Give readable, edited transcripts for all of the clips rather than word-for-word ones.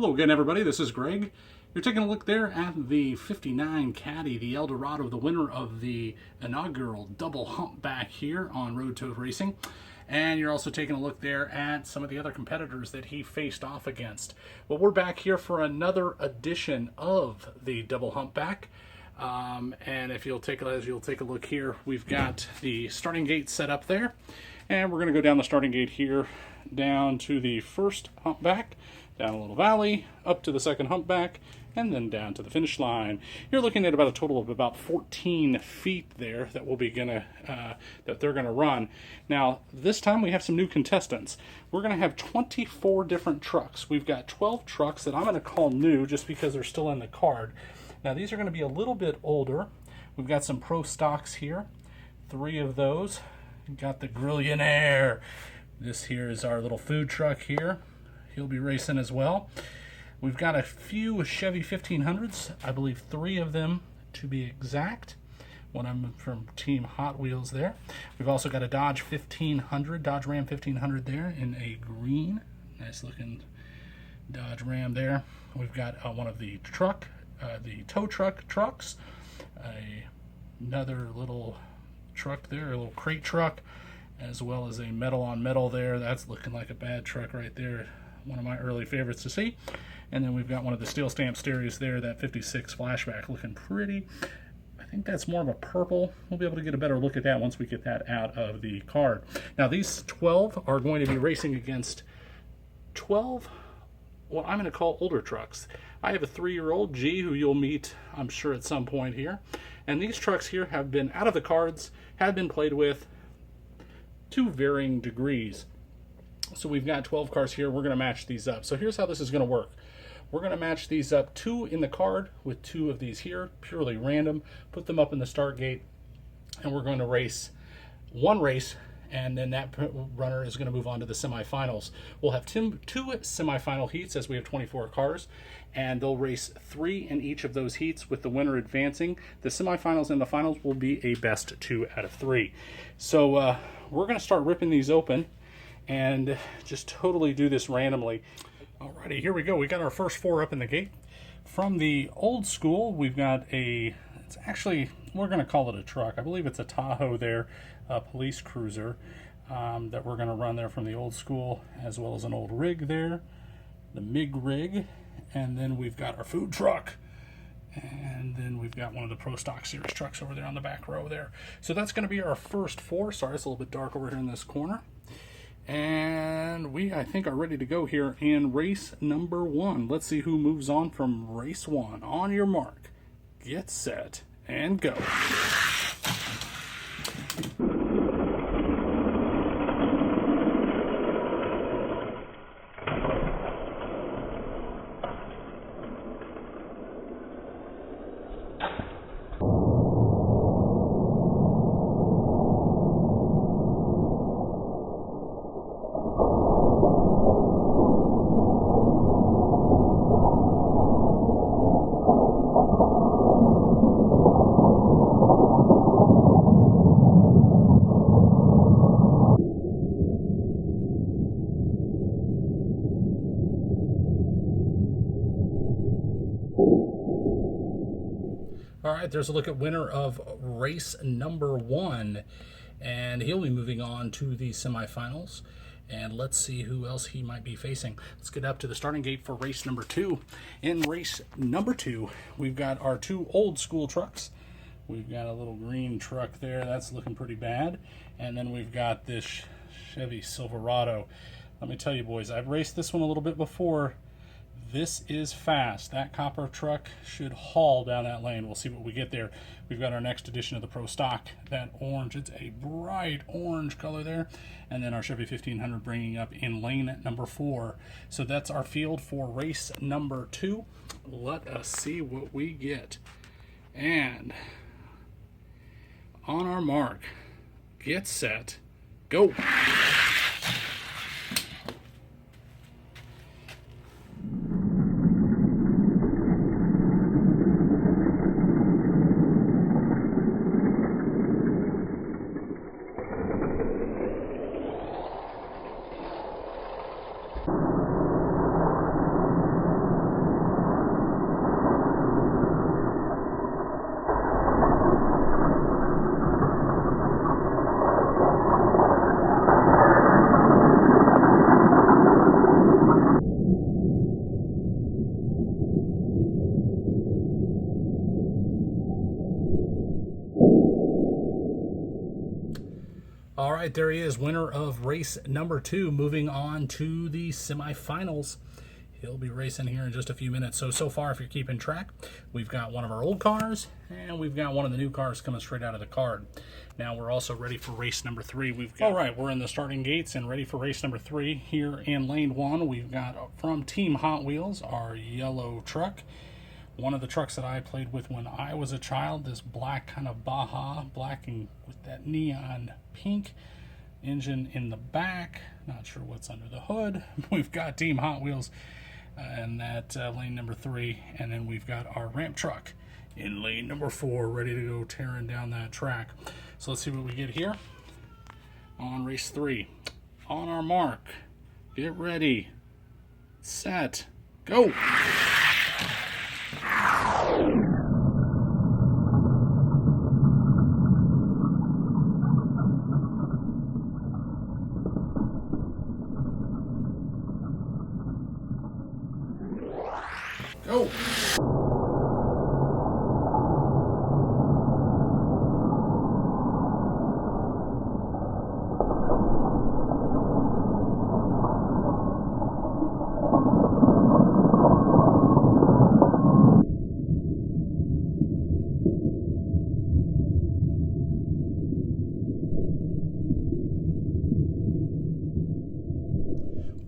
Hello again, everybody. This is Greg. You're taking a look there at the 59 Caddy, the Eldorado, the winner of the inaugural double humpback here on Road Toad Racing. And you're also taking a look there at some of the other competitors that he faced off against. Well, we're back here for another edition of the double humpback. And if you'll take a look here, we've got the starting gate set up there. And we're going to go down the starting gate here, down to the first humpback, down a little valley, up to the second humpback, and then down to the finish line. You're looking at about a total of about 14 feet there that they're gonna run. Now, this time we have some new contestants. We're gonna have 24 different trucks. We've got 12 trucks that I'm gonna call new just because they're still in the card. Now, these are gonna be a little bit older. We've got some pro stocks here, 3 of those. We've got the Grillionaire. This here is our little food truck here. He'll be racing as well. We've got a few Chevy 1500s, I believe 3 of them to be exact. One of them from Team Hot Wheels there. We've also got a Dodge Ram 1500 there in a green. Nice looking Dodge Ram there. We've got one of the tow truck trucks. Another little truck there, a little crate truck, as well as a metal on metal there. That's looking like a bad truck right there. One of my early favorites to see. And then we've got one of the steel stamp stereos there, that 56 flashback, looking pretty. I think that's more of a purple. We'll be able to get a better look at that once we get that out of the card. Now, these 12 are going to be racing against 12, what I'm going to call older trucks. I have a 3-year-old G who you'll meet, I'm sure, at some point here. And these trucks here have been out of the cards, have been played with to varying degrees. So we've got 12 cars here. We're going to match these up. So here's how this is going to work. We're going to match these up, 2 in the card with 2 of these here, purely random. Put them up in the start gate, and we're going to race one race, and then that runner is going to move on to the semifinals. We'll have 2 semifinal heats, as we have 24 cars, and they'll race 3 in each of those heats, with the winner advancing. The semifinals and the finals will be a best 2 out of 3. So we're going to start ripping these open and just totally do this randomly. Alrighty, here we go. We got our first 4 up in the gate. From the old school, we've got it's actually, we're going to call it a truck. I believe it's a Tahoe there, a police cruiser that we're going to run there from the old school, as well as an old rig there, the MIG rig, and then we've got our food truck. And then we've got one of the Pro Stock Series trucks over there on the back row there. So that's going to be our first 4. Sorry, it's a little bit dark over here in this corner. And we, I think, are ready to go here in race number 1. Let's see who moves on from race 1. On your mark, get set, and go. All right, there's a look at winner of race number 1, and he'll be moving on to the semifinals. And let's see who else he might be facing. Let's get up to the starting gate for race number 2. In race number 2, we've got our 2 old school trucks. We've got a little green truck there. That's looking pretty bad. And then we've got this Chevy Silverado. Let me tell you, boys, I've raced this one a little bit before. This is fast. That copper truck should haul down that lane. We'll see what we get there. We've got our next edition of the Pro Stock. That orange, it's a bright orange color there. And then our Chevy 1500 bringing up in lane number 4. So that's our field for race number 2. Let us see what we get. And on our mark, get set, go. All right, there he is, winner of race number 2, moving on to the semifinals. He'll be racing here in just a few minutes. So far, if you're keeping track, we've got one of our old cars, and we've got one of the new cars coming straight out of the card. Now we're also ready for race number 3. All right, we're in the starting gates and ready for race number 3. Here in lane 1, we've got from Team Hot Wheels, our yellow truck. One of the trucks that I played with when I was a child, this black kind of Baja, black and with that neon pink engine in the back. Not sure what's under the hood. We've got Team Hot Wheels in that lane number 3, and then we've got our ramp truck in lane number 4, ready to go tearing down that track. So let's see what we get here on race 3. On our mark, get ready, set, go. Go.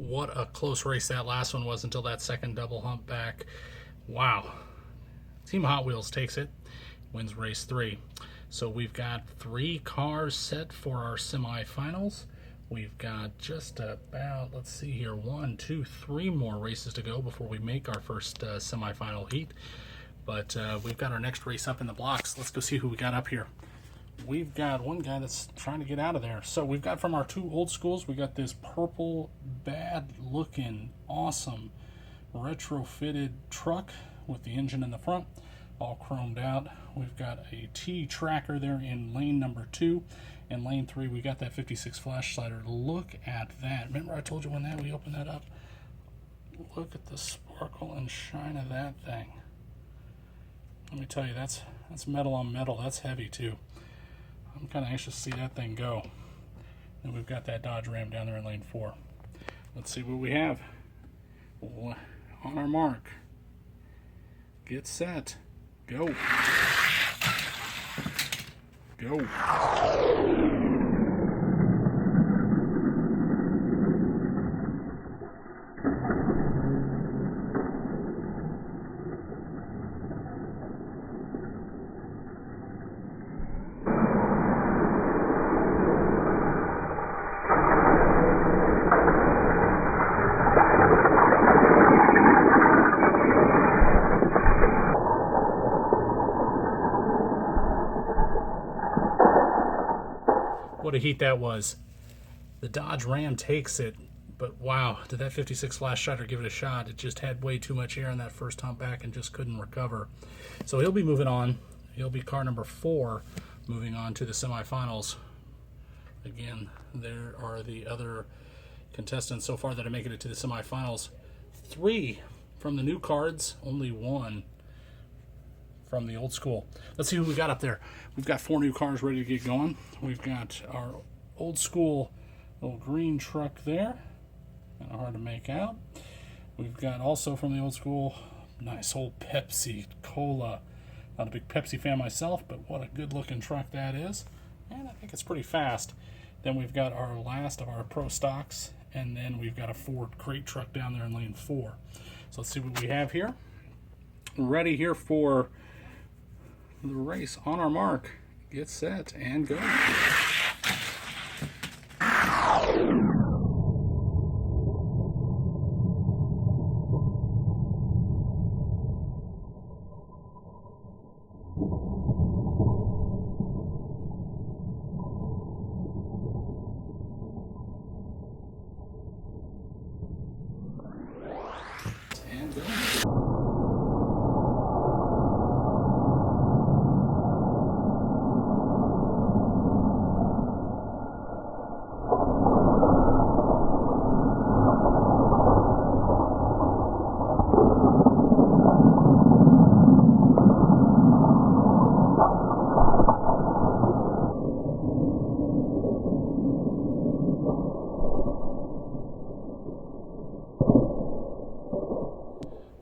What a close race that last one was until that second double hump back. Wow. Team Hot Wheels takes it, wins race 3. So we've got 3 cars set for our semifinals. We've got just about, let's see here, 1, 2, 3 more races to go before we make our first semifinal heat. But we've got our next race up in the blocks. Let's go see who we got up here. We've got one guy that's trying to get out of there. So we've got from our 2 old schools, we got this purple, bad-looking, awesome retrofitted truck with the engine in the front, all chromed out. We've got a T-Tracker there in lane number 2. In lane 3, we got that 56 flash slider. Look at that. Remember I told you when we opened that up? Look at the sparkle and shine of that thing. Let me tell you, that's metal on metal. That's heavy too. I'm kind of anxious to see that thing go. And we've got that Dodge Ram down there in lane 4. Let's see what we have. On our mark, get set, go. Go. What a heat that was. The Dodge Ram takes it, but wow, did that 56 flash shutter give it a shot? It just had way too much air in that first hump back and just couldn't recover. So he'll be moving on. He'll be car number 4, moving on to the semifinals. Again, there are the other contestants so far that are making it to the semifinals. 3 from the new cards, only 1 from the old school. Let's see who we got up there. We've got 4 new cars ready to get going. We've got our old school little green truck there. Kind of hard to make out. We've got also from the old school, nice old Pepsi Cola. Not a big Pepsi fan myself, but what a good looking truck that is. And I think it's pretty fast. Then we've got our last of our Pro Stocks, and then we've got a Ford crate truck down there in lane 4. So let's see what we have here. We're ready here for the race. On our mark, get set, and go. And go.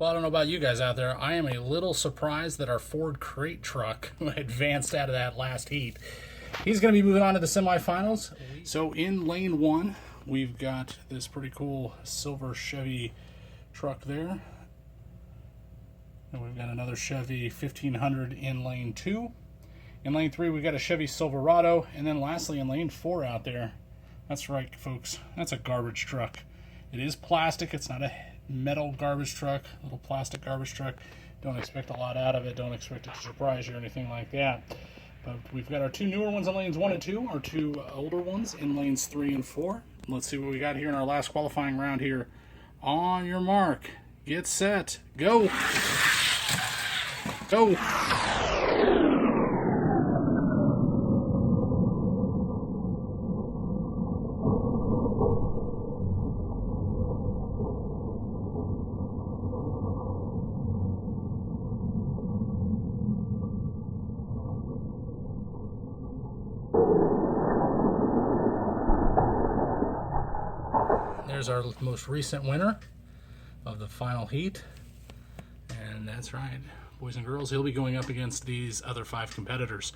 Well, I don't know about you guys out there. I am a little surprised that our Ford crate truck advanced out of that last heat. He's going to be moving on to the semifinals. So in lane 1, we've got this pretty cool silver Chevy truck there. And we've got another Chevy 1500 in lane 2. In lane 3, we've got a Chevy Silverado. And then lastly, in lane 4 out there, that's right, folks, that's a garbage truck. It is plastic. It's not a metal garbage truck, a little plastic garbage truck. Don't expect a lot out of it. Don't expect it to surprise you or anything like that. But we've got our 2 newer ones in lanes 1 and 2, our 2 older ones in lanes 3 and 4. Let's see what we got here in our last qualifying round here. On your mark, get set, go. Go. There's our most recent winner of the final heat, and that's right, boys and girls, he'll be going up against these other 5 competitors.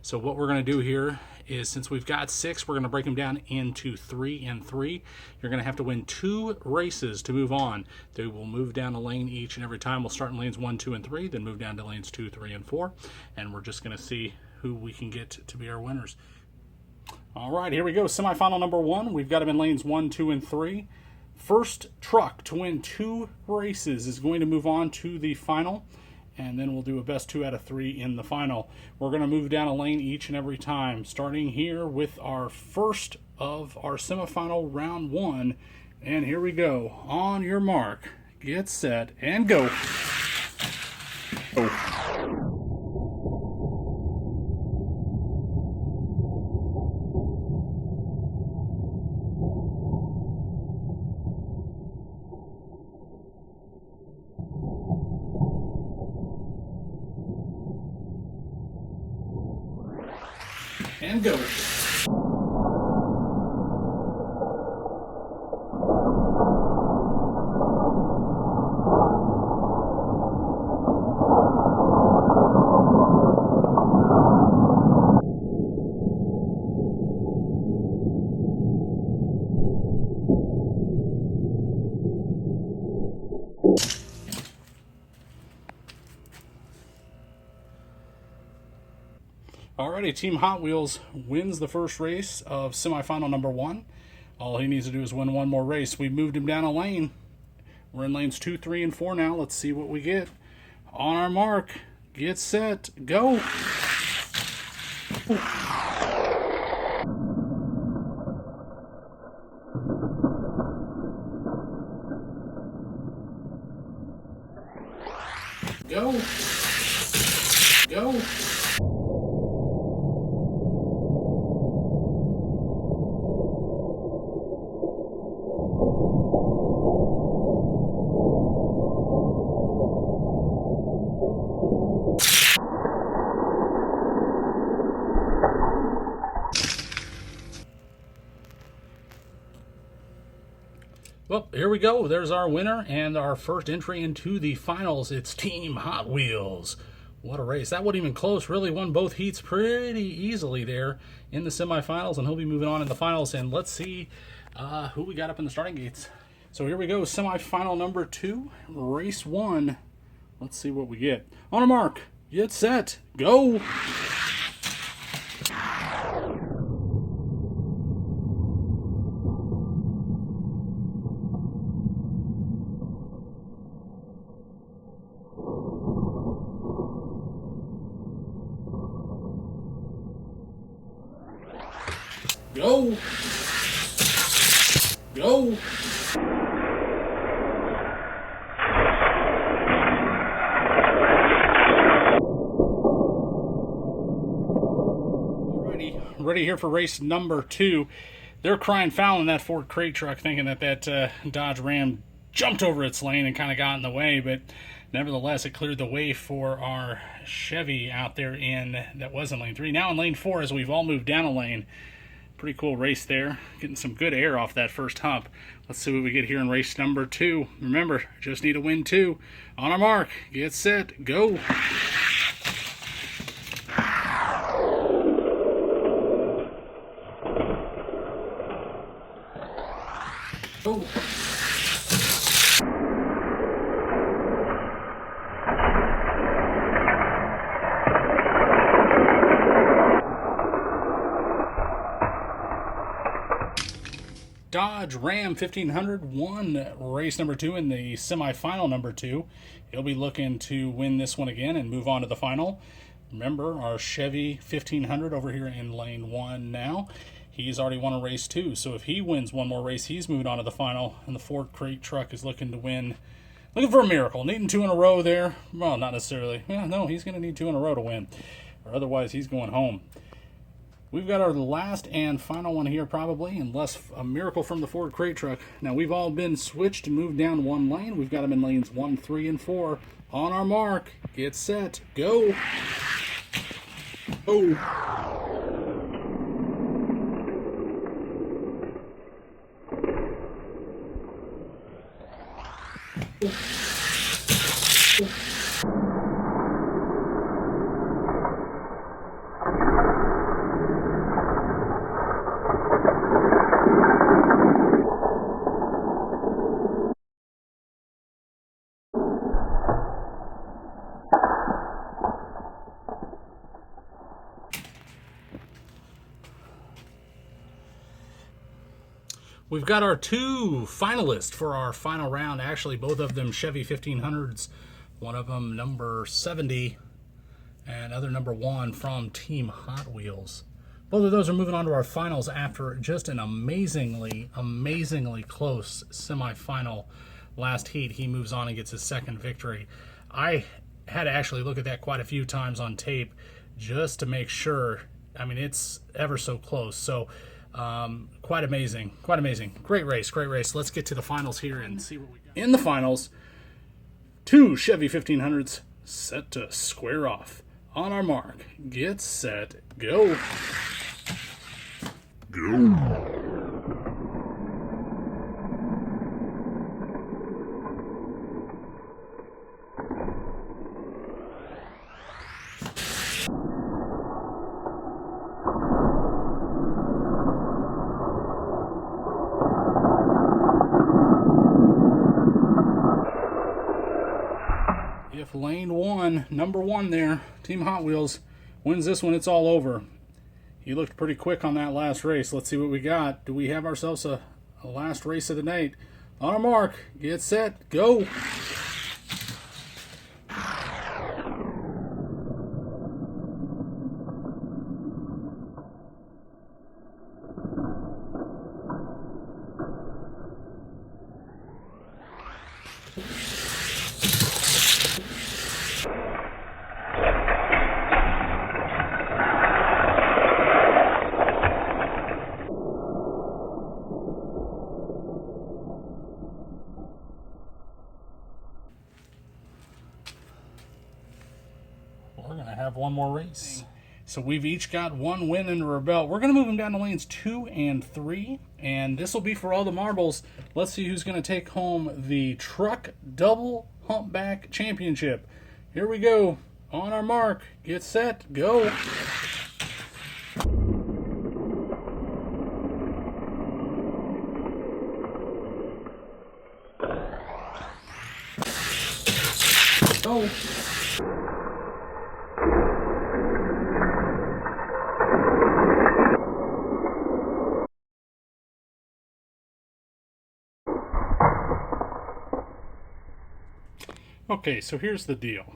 So what we're going to do here is, since we've got 6, we're going to break them down into 3 and 3. You're going to have to win 2 races to move on. They will move down a lane each and every time. We'll start in lanes 1, 2, and 3, then move down to lanes 2, 3, and 4, and we're just going to see who we can get to be our winners. All right, here we go. Semifinal number 1. We've got them in lanes 1, 2, and 3. First truck to win 2 races is going to move on to the final, and then we'll do a best 2 out of 3 in the final. We're going to move down a lane each and every time, starting here with our first of our semifinal round 1. And here we go. On your mark, get set, and go. Go. And go. Alrighty, Team Hot Wheels wins the first race of semifinal number 1. All he needs to do is win 1 more race. We moved him down a lane. We're in lanes 2, 3, and 4 now. Let's see what we get. On our mark, get set, go. Go. Go. Well, here we go. There's our winner and our first entry into the finals. It's Team Hot Wheels. What a race. That wasn't even close. Really won both heats pretty easily there in the semifinals, and he'll be moving on in the finals. And let's see who we got up in the starting gates. So here we go. Semifinal number 2, race 1. Let's see what we get. On a mark, get set, go. Go. Go. Alrighty, ready here for race number 2. They're crying foul in that Ford crate truck, thinking that Dodge Ram jumped over its lane and kind of got in the way, but nevertheless, it cleared the way for our Chevy out there that was in lane 3. Now in lane 4, as we've all moved down a lane. Pretty cool race there. Getting some good air off that first hump. Let's see what we get here in race number 2. Remember, just need to win 2. On our mark, get set, go. Oh. Dodge Ram 1500 won race number 2 in the semifinal number 2. He'll be looking to win this one again and move on to the final. Remember, our Chevy 1500 over here in lane 1 now. He's already won a race 2, so if he wins one more race, he's moving on to the final. And the Ford crate truck is looking to win, looking for a miracle. Needing 2 in a row there. Well, not necessarily. Yeah, no, he's going to need 2 in a row to win, or otherwise he's going home. We've got our last and final one here probably, unless a miracle from the Ford crate truck. Now, we've all been switched and moved down one lane. We've got them in lanes 1, 3, and 4. On our mark, get set, go. Oh. We've got our 2 finalists for our final round. Actually, both of them Chevy 1500s. One of them number 70 and other number 1 from Team Hot Wheels. Both of those are moving on to our finals after just an amazingly close semifinal last heat. He moves on and gets his second victory. I had to actually look at that quite a few times on tape just to make sure. I mean, it's ever so close. So quite amazing. Great race. Let's get to the finals here and see what we got. In the finals, 2 Chevy 1500s set to square off. On our mark, get set, go. If lane 1, number 1 there, Team Hot Wheels, wins this one, it's all over. He looked pretty quick on that last race. Let's see what we got. Do we have ourselves a last race of the night? On our mark, get set, go. We're going to have one more race. So we've each got 1 win under our belt. We're going to move them down to lanes 2 and 3. And this will be for all the marbles. Let's see who's going to take home the Truck Double Humpback Championship. Here we go. On our mark. Get set. Go. Go. Okay, so here's the deal.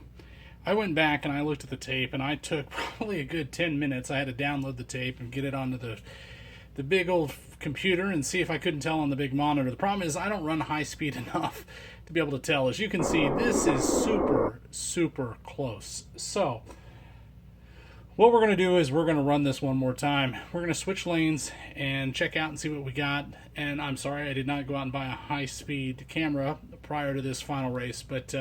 I went back and I looked at the tape, and I took probably a good 10 minutes. I had to download the tape and get it onto the big old computer and see if I couldn't tell on the big monitor. The problem is I don't run high speed enough to be able to tell. As you can see, this is super close. So what we're going to do is we're going to run this one more time. We're going to switch lanes and check out and see what we got. And I'm sorry I did not go out and buy a high-speed camera prior to this final race, but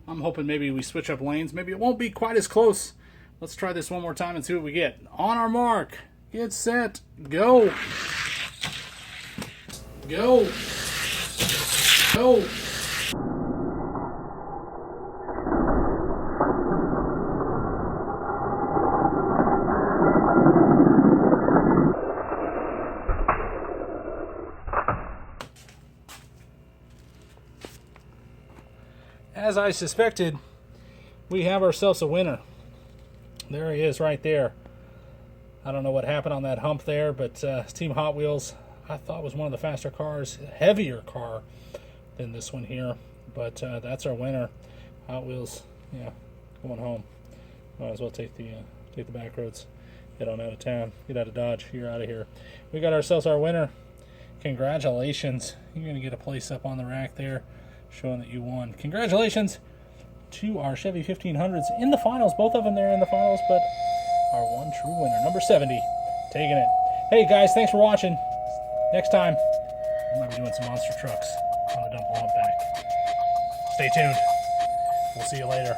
I'm hoping maybe we switch up lanes. Maybe it won't be quite as close. Let's try this one more time and see what we get. On our mark, Get set. Go. Go. Go. As I suspected, we have ourselves a winner. There he is right there. I don't know what happened on that hump there, but Team Hot Wheels, I thought was one of the faster cars, heavier car than this one here. But that's our winner. Hot Wheels, yeah, going home. Might as well take the back roads. Get on out of town. Get out of Dodge. You're out of here. We got ourselves our winner. Congratulations. You're going to get a place up on the rack there, showing that you won. Congratulations to our Chevy 1500s in the finals. Both of them there in the finals, but our one true winner, number 70, taking it. Hey guys, thanks for watching. Next time, we might be doing some monster trucks on the Dumble Humpback. Stay tuned. We'll see you later.